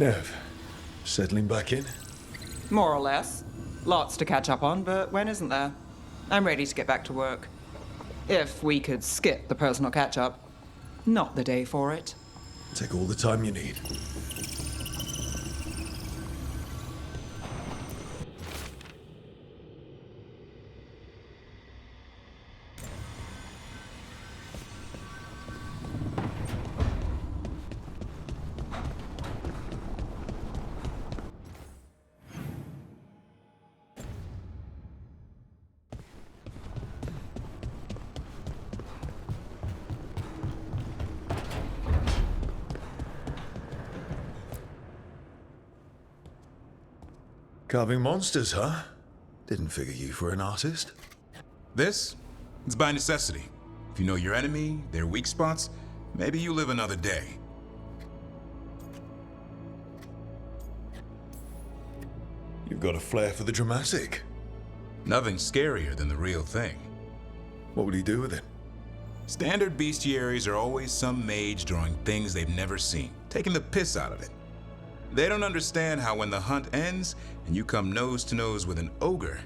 Nev, settling back in? More or less. Lots to catch up on, but when isn't there? I'm ready to get back to work. If we could skip the personal catch-up. Not the day for it. Take all the time you need. Carving monsters, huh? Didn't figure you for an artist. This? It's by necessity. If you know your enemy, their weak spots, maybe you live another day. You've got a flair for the dramatic. Nothing scarier than the real thing. What would he do with it? Standard bestiaries are always some mage drawing things they've never seen, taking the piss out of it. They don't understand how when the hunt ends and you come nose to nose with an ogre,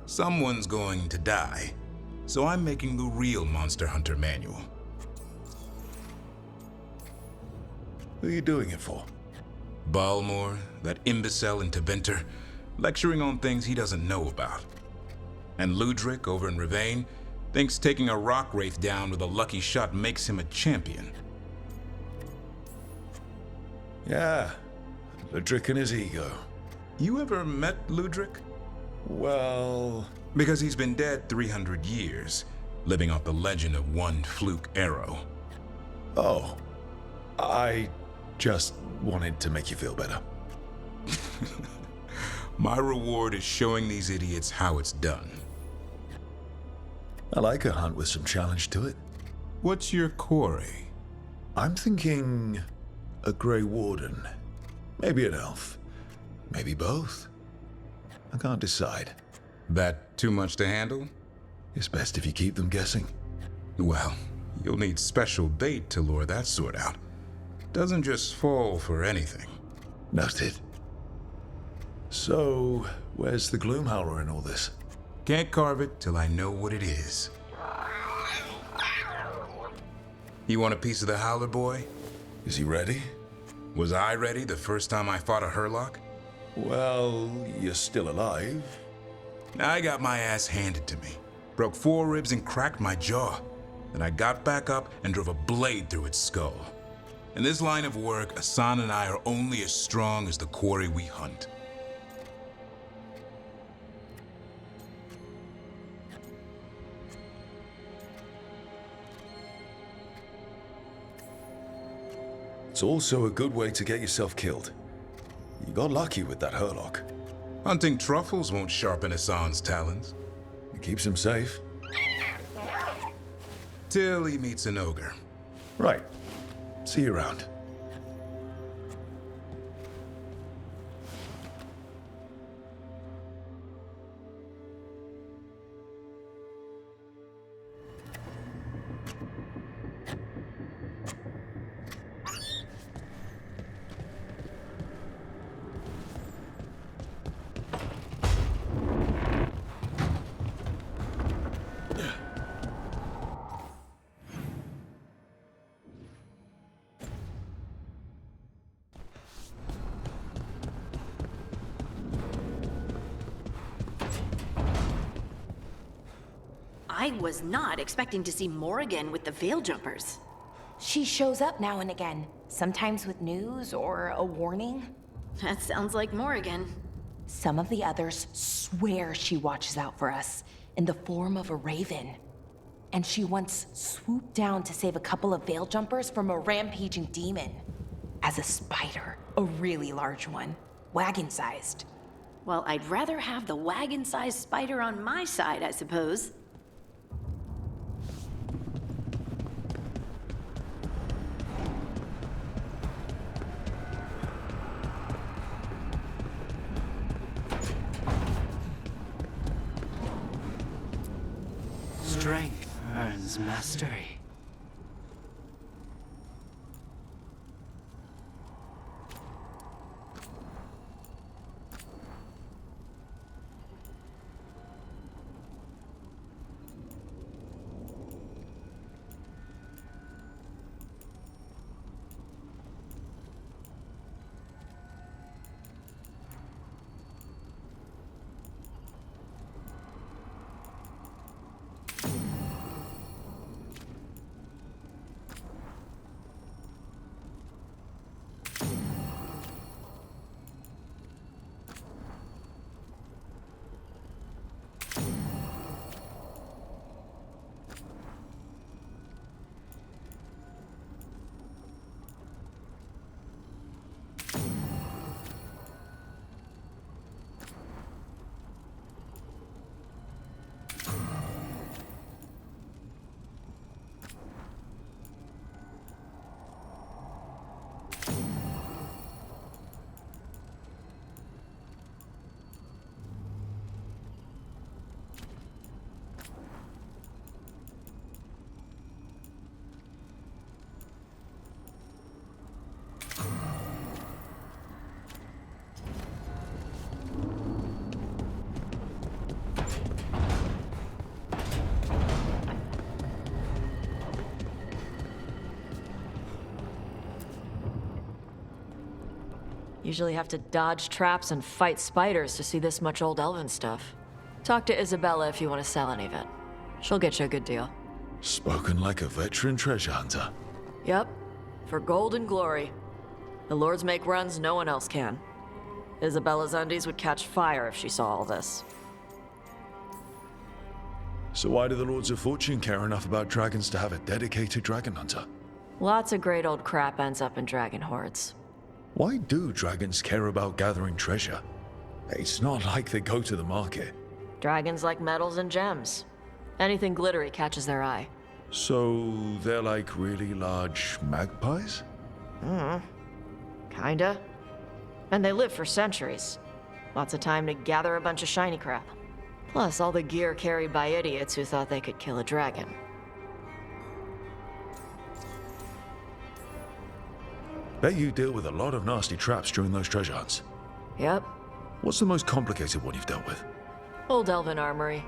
someone's going to die. So I'm making the real Monster Hunter manual. Who are you doing it for? Balmor, that imbecile in Teventer, lecturing on things he doesn't know about. And Ludric over in Rivain thinks taking a rock wraith down with a lucky shot makes him a champion. Yeah, Ludric and his ego. You ever met Ludric? Well... Because he's been dead 300 years, living off the legend of one fluke arrow. Oh, I just wanted to make you feel better. My reward is showing these idiots how it's done. I like a hunt with some challenge to it. What's your quarry? I'm thinking a Grey Warden. Maybe an elf. Maybe both. I can't decide. That too much to handle? It's best if you keep them guessing. Well, you'll need special bait to lure that sort out. Doesn't just fall for anything. Noted. So, where's the Gloomhowler in all this? Can't carve it till I know what it is. You want a piece of the Howler boy? Is he ready? Was I ready the first time I fought a Hurlock? Well, you're still alive. I got my ass handed to me. Broke 4 ribs and cracked my jaw. Then I got back up and drove a blade through its skull. In this line of work, Asan and I are only as strong as the quarry we hunt. It's also a good way to get yourself killed. You got lucky with that Hurlock. Hunting truffles won't sharpen Asan's talons. It keeps him safe. Till he meets an ogre. Right. See you around. I was not expecting to see Morrigan with the Veil Jumpers. She shows up now and again, sometimes with news or a warning. That sounds like Morrigan. Some of the others swear she watches out for us in the form of a raven. And she once swooped down to save a couple of Veil Jumpers from a rampaging demon. As a spider, a really large one, wagon-sized. Well, I'd rather have the wagon-sized spider on my side, I suppose. Strength earns mastery. Usually have to dodge traps and fight spiders to see this much old elven stuff. Talk to Isabella if you want to sell any of it. She'll get you a good deal. Spoken like a veteran treasure hunter. Yep, for gold and glory. The lords make runs no one else can. Isabella's undies would catch fire if she saw all this. So why do the Lords of Fortune care enough about dragons to have a dedicated dragon hunter? Lots of great old crap ends up in dragon hordes. Why do dragons care about gathering treasure? It's not like they go to the market. Dragons like metals and gems. Anything glittery catches their eye. So they're like really large magpies? Kinda. And they live for centuries. Lots of time to gather a bunch of shiny crap. Plus all the gear carried by idiots who thought they could kill a dragon. Bet you deal with a lot of nasty traps during those treasure hunts. Yep. What's the most complicated one you've dealt with? Old elven armory.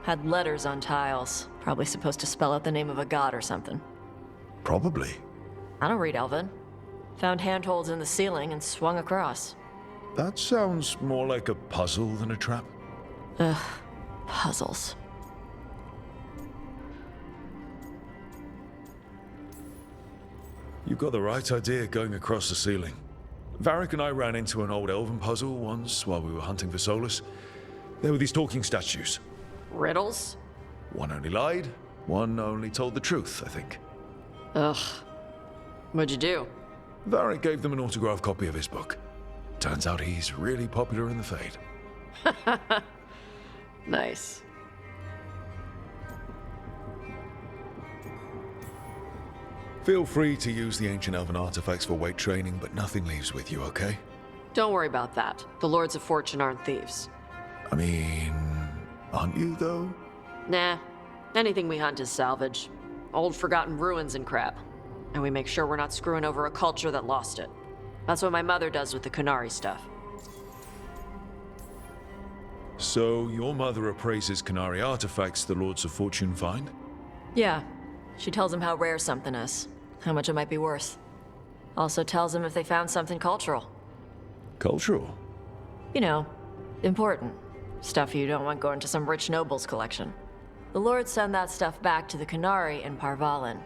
Had letters on tiles. Probably supposed to spell out the name of a god or something. Probably. I don't read elven. Found handholds in the ceiling and swung across. That sounds more like a puzzle than a trap. Ugh. Puzzles. You've got the right idea going across the ceiling. Varric and I ran into an old elven puzzle once while we were hunting for Solus. There were these talking statues. Riddles? One only lied, one only told the truth, I think. Ugh. What'd you do? Varric gave them an autographed copy of his book. Turns out he's really popular in the Fade. Nice. Feel free to use the ancient elven artifacts for weight training, but nothing leaves with you, okay? Don't worry about that. The Lords of Fortune aren't thieves. I mean, aren't you, though? Nah. Anything we hunt is salvage. Old forgotten ruins and crap. And we make sure we're not screwing over a culture that lost it. That's what my mother does with the Qunari stuff. So, your mother appraises Qunari artifacts the Lords of Fortune find? Yeah. She tells them how rare something is. How much it might be worth. Also tells them if they found something cultural. Cultural? You know, important. Stuff you don't want going to some rich noble's collection. The lords send that stuff back to the Qunari in Parvalin.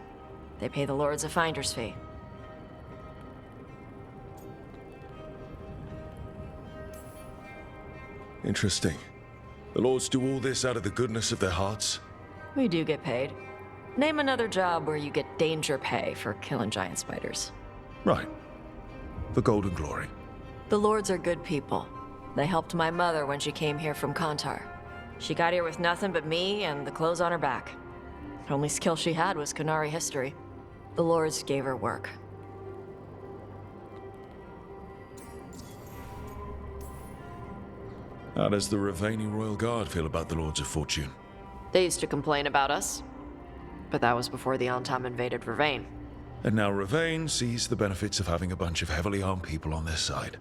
They pay the lords a finder's fee. Interesting. The Lords do all this out of the goodness of their hearts? We do get paid. Name another job where you get danger pay for killing giant spiders. Right. For golden glory. The lords are good people. They helped my mother when she came here from Kantar. She got here with nothing but me and the clothes on her back. The only skill she had was Qunari history. The lords gave her work. How does the Ravani Royal Guard feel about the Lords of Fortune? They used to complain about us. But that was before the Antam invaded Ravane. And now Ravane sees the benefits of having a bunch of heavily armed people on their side.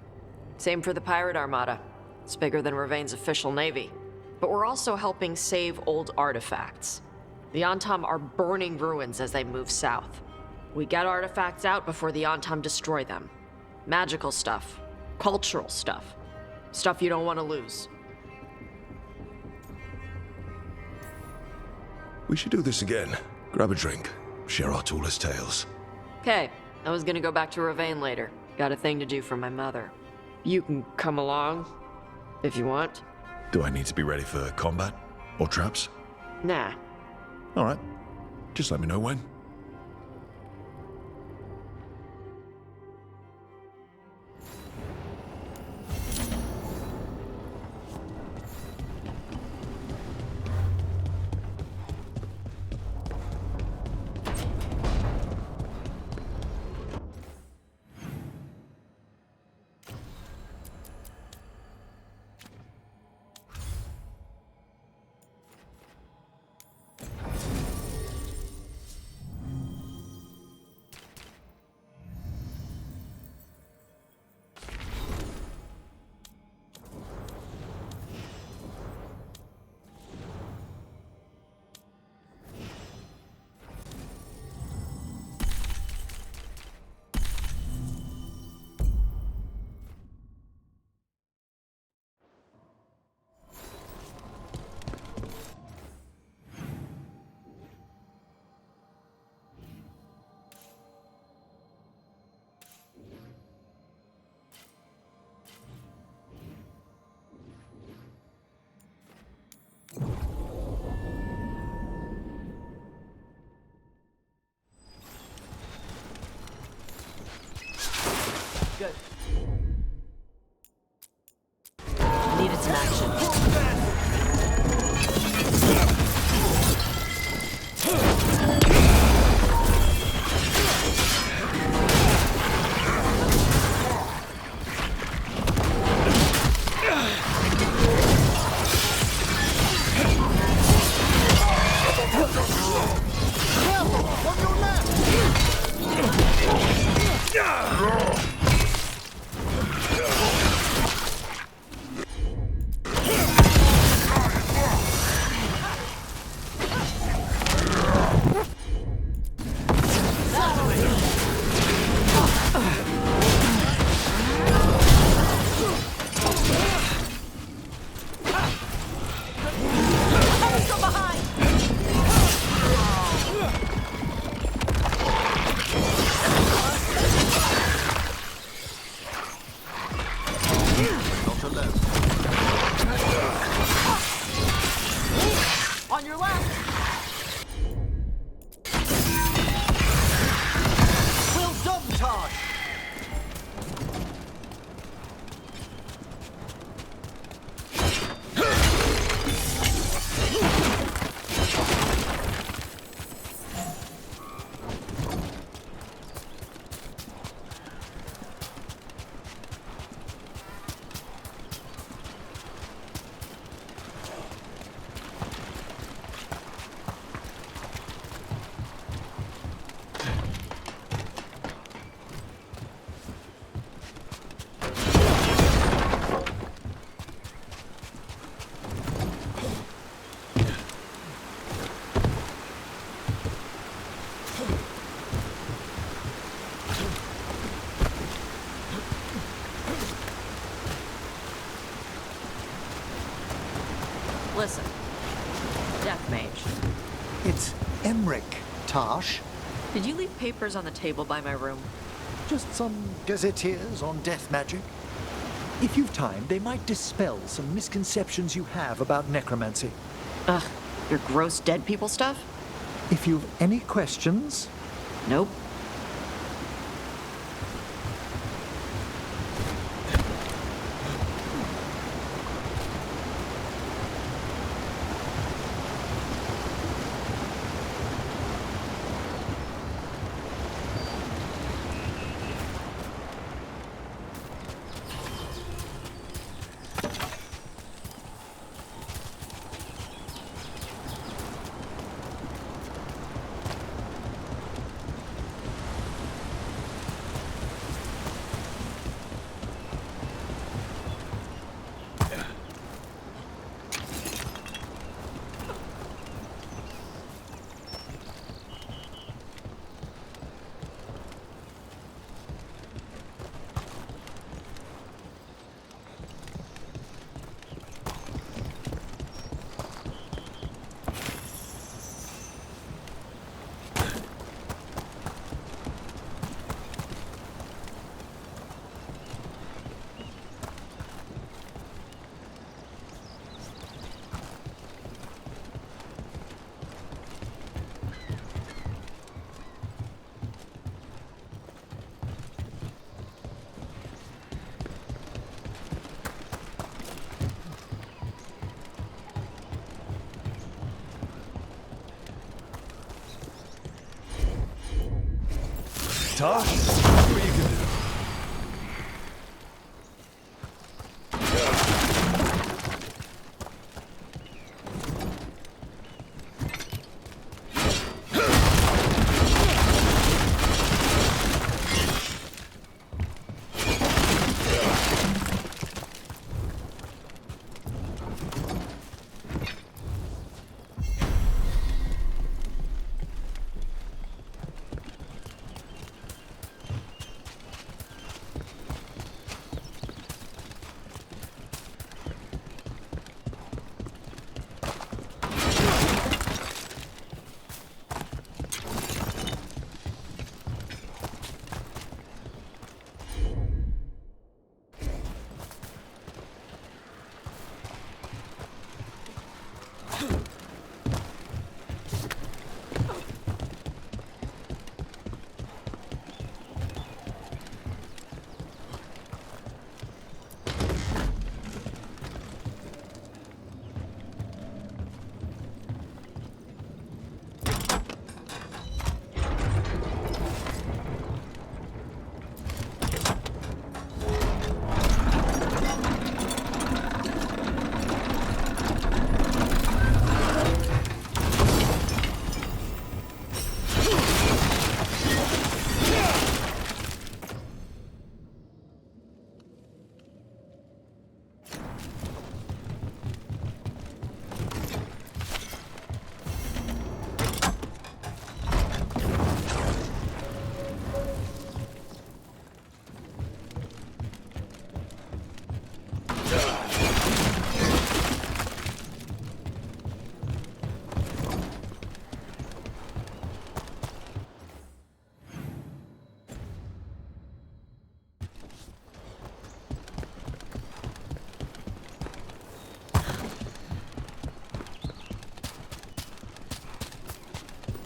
Same for the Pirate Armada. It's bigger than Ravane's official navy. But we're also helping save old artifacts. The Antam are burning ruins as they move south. We get artifacts out before the Antam destroy them. Magical stuff. Cultural stuff. Stuff you don't want to lose. We should do this again. Grab a drink. Share our tallest tales. Okay, I was gonna go back to Ravane later. Got a thing to do for my mother. You can come along, if you want. Do I need to be ready for combat? Or traps? Nah. Alright. Just let me know when. good. Needed some action. On your left! Well done, Taj! Listen. Death Mage. It's Emric, Tash. Did you leave papers on the table by my room? Just some gazetteers on death magic. If you've time, they might dispel some misconceptions you have about necromancy. Ugh, your gross dead people stuff? If you've any questions, Nope. Tosh, what are you gonna do?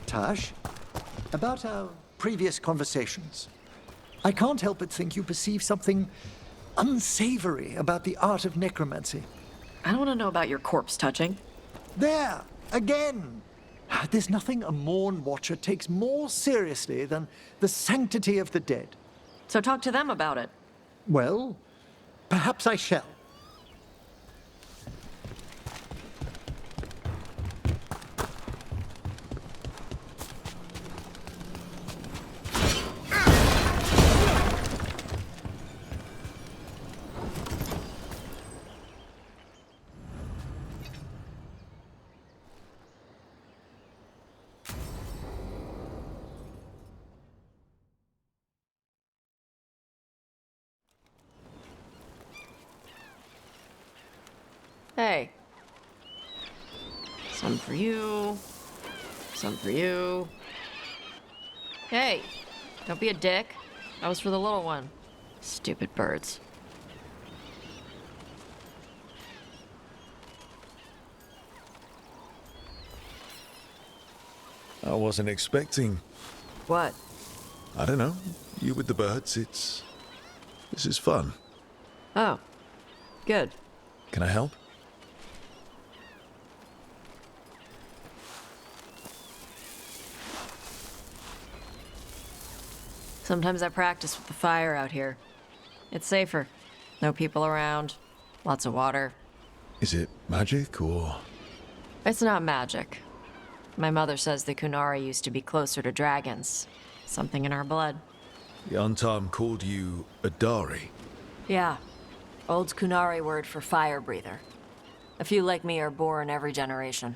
Tash. About our previous conversations. I can't help but think you perceive something unsavory about the art of necromancy. I don't want to know about your corpse touching. There! Again! There's nothing a Morn Watcher takes more seriously than the sanctity of the dead. So talk to them about it. Well, perhaps I shall. Hey. Some for you. Some for you. Hey, don't be a dick. That was for the little one. Stupid birds. I wasn't expecting... What? I don't know. You with the birds, this is fun. Oh, good. Can I help? Sometimes I practice with the fire out here. It's safer. No people around. Lots of water. Is it magic, or...? It's not magic. My mother says the Kunari used to be closer to dragons. Something in our blood. The Untarm called you a Dari. Yeah. Old Kunari word for fire breather. A few like me are born every generation.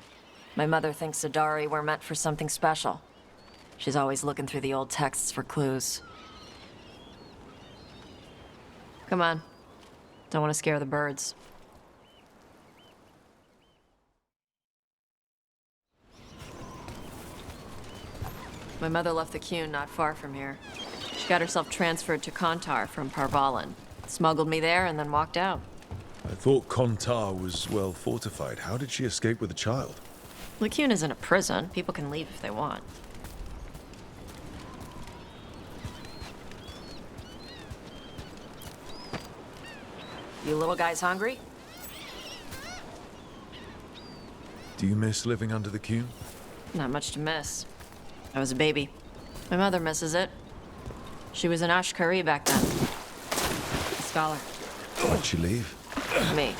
My mother thinks Adari were meant for something special. She's always looking through the old texts for clues. Come on. Don't want to scare the birds. My mother left the Qun not far from here. She got herself transferred to Kontar from Parvalan. Smuggled me there and then walked out. I thought Kontar was well fortified. How did she escape with a child? The Qun isn't a prison. People can leave if they want. You little guys hungry? Do you miss living under the Qun? Not much to miss. I was a baby. My mother misses it. She was an Ashkari back then. A scholar. Why'd she leave? Me.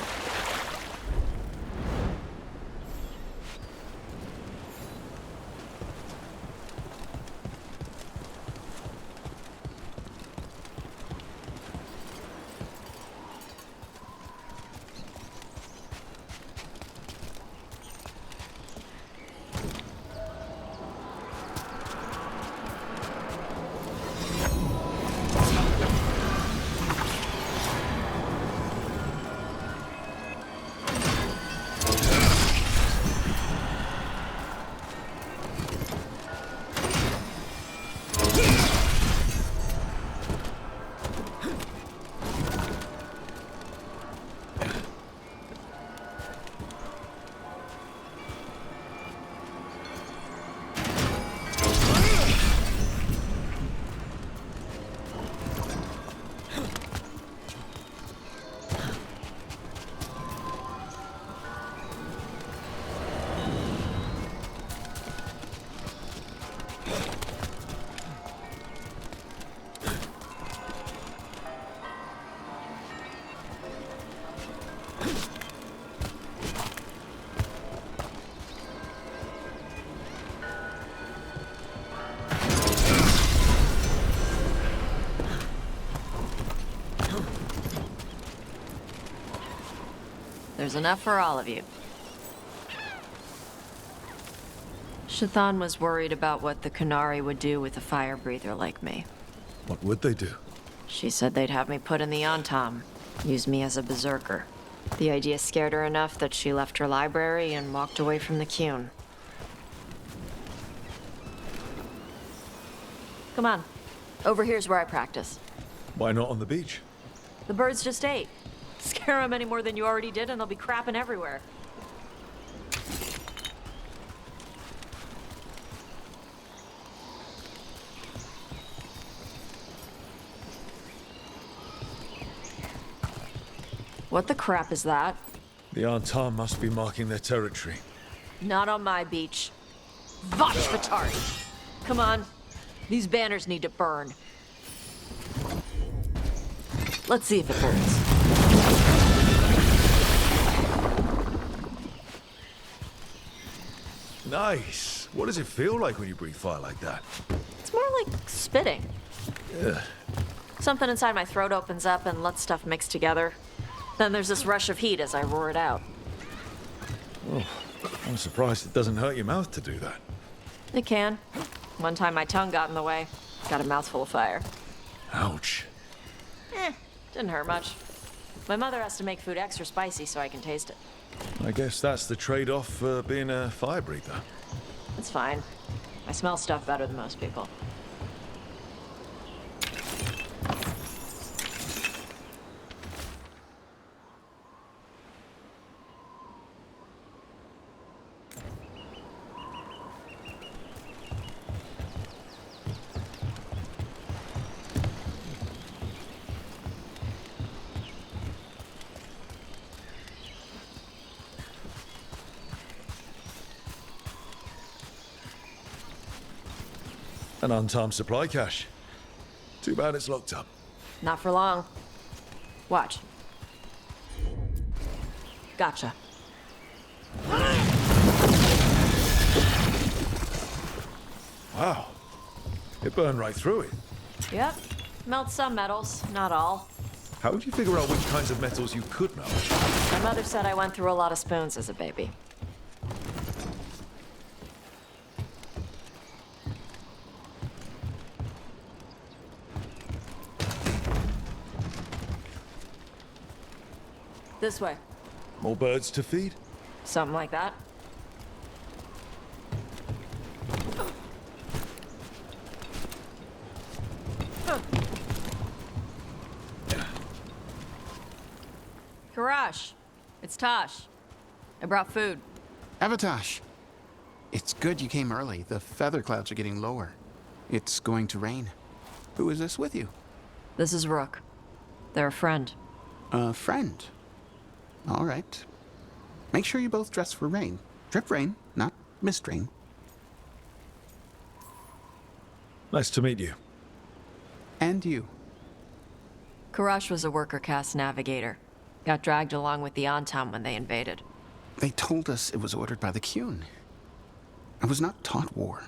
There's enough for all of you. Shathan was worried about what the Kunari would do with a fire breather like me. What would they do? She said they'd have me put in the Antam, use me as a berserker. The idea scared her enough that she left her library and walked away from the Qun. Come on. Over here's where I practice. Why not on the beach? The birds just ate. Scare them any more than you already did and they'll be crapping everywhere. What the crap is that? The Antar must be marking their territory. Not on my beach. Vach Vatari! Come on. These banners need to burn. Let's see if it burns. Nice. What does it feel like when you breathe fire like that? It's more like spitting. Ugh. Something inside my throat opens up and lets stuff mix together. Then there's this rush of heat as I roar it out. Oh, I'm surprised it doesn't hurt your mouth to do that. It can. One time my tongue got in the way. Got a mouthful of fire. Ouch. Didn't hurt much. My mother has to make food extra spicy so I can taste it. I guess that's the trade-off for being a fire breather. It's fine. I smell stuff better than most people. An untimed supply cache. Too bad it's locked up. Not for long. Watch. Gotcha. Wow. It burned right through it. Yep. Melts some metals, not all. How would you figure out which kinds of metals you could melt? My mother said I went through a lot of spoons as a baby. This way. More birds to feed? Something like that. Karash, it's Tosh. I brought food. Avatosh, it's good you came early. The feather clouds are getting lower. It's going to rain. Who is this with you? This is Rook. They're a friend. A friend. All right. Make sure you both dress for rain. Drip rain, not mist rain. Nice to meet you. And you. Karash was a worker caste navigator. Got dragged along with the Antam when they invaded. They told us it was ordered by the Qun. I was not taught war.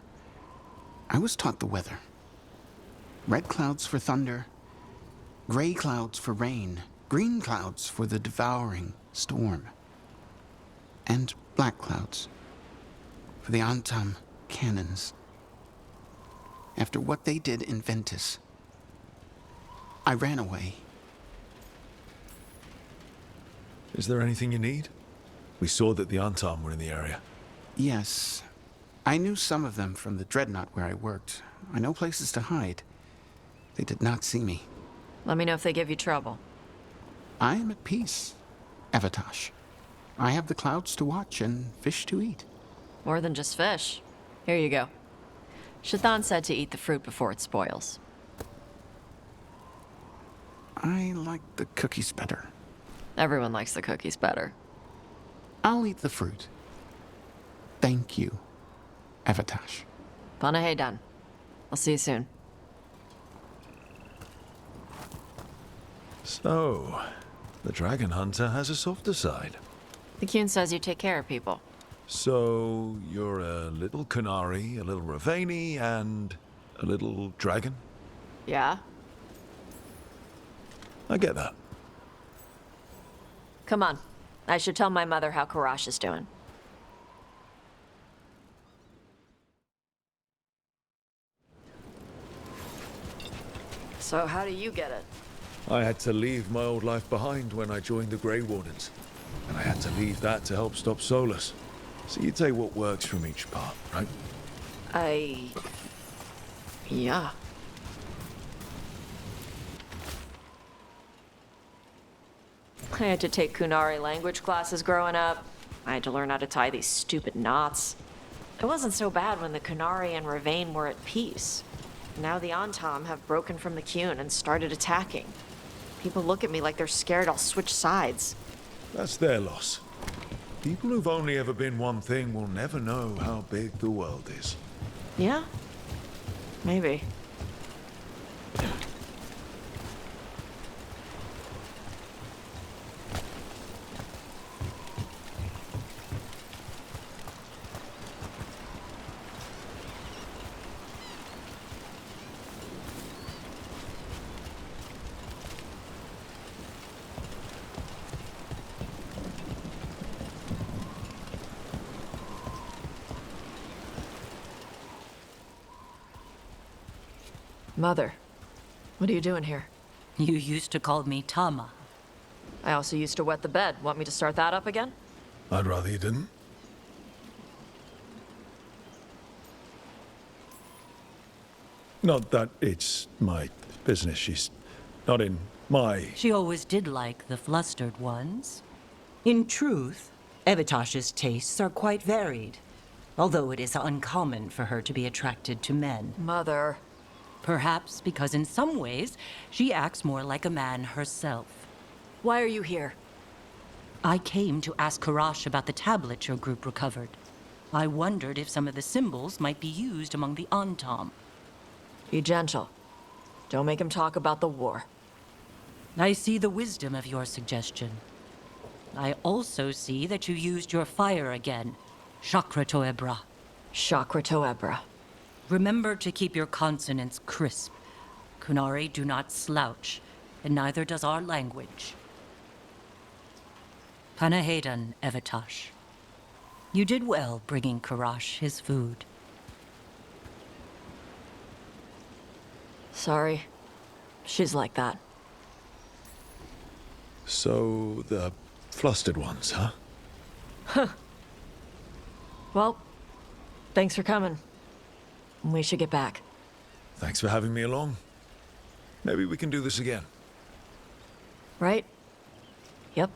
I was taught the weather. Red clouds for thunder, gray clouds for rain, green clouds for the devouring storm, and black clouds for the Antam cannons. After what they did in Ventus, I ran away. Is there anything you need? We saw that the Antam were in the area. Yes. I knew some of them from the dreadnought where I worked. I know places to hide. They did not see me. Let me know if they give you trouble. I am at peace, Avatosh. I have the clouds to watch and fish to eat. More than just fish. Here you go. Shathan said to eat the fruit before it spoils. I like the cookies better. Everyone likes the cookies better. I'll eat the fruit. Thank you, Avatosh. Panahe done. I'll see you soon. So, the Dragon Hunter has a softer side. The Qun says you take care of people. So, you're a little Kunari, a little Ravani, and a little dragon? Yeah? I get that. Come on. I should tell my mother how Karash is doing. So how do you get it? I had to leave my old life behind when I joined the Grey Wardens. And I had to leave that to help stop Solus. So you take what works from each part, right? Yeah. I had to take Kunari language classes growing up. I had to learn how to tie these stupid knots. It wasn't so bad when the Kunari and Ravane were at peace. Now the Antam have broken from the Qun and started attacking. People look at me like they're scared I'll switch sides. That's their loss. People who've only ever been one thing will never know how big the world is. Yeah? Maybe. Mother, what are you doing here? You used to call me Tama. I also used to wet the bed. Want me to start that up again? I'd rather you didn't. Not that it's my business. She's not in my... She always did like the flustered ones. In truth, Evitash's tastes are quite varied, although it is uncommon for her to be attracted to men. Mother. Perhaps because in some ways, she acts more like a man herself. Why are you here? I came to ask Karash about the tablet your group recovered. I wondered if some of the symbols might be used among the Antam. Be gentle. Don't make him talk about the war. I see the wisdom of your suggestion. I also see that you used your fire again, Chakra Toebra. Chakra Toebra. Remember to keep your consonants crisp. Kunari do not slouch, and neither does our language. Panahedan, Evitash. You did well bringing Karash his food. Sorry. She's like that. So, the flustered ones, huh? Well, thanks for coming. We should get back. Thanks for having me along. Maybe we can do this again. Right? Yep.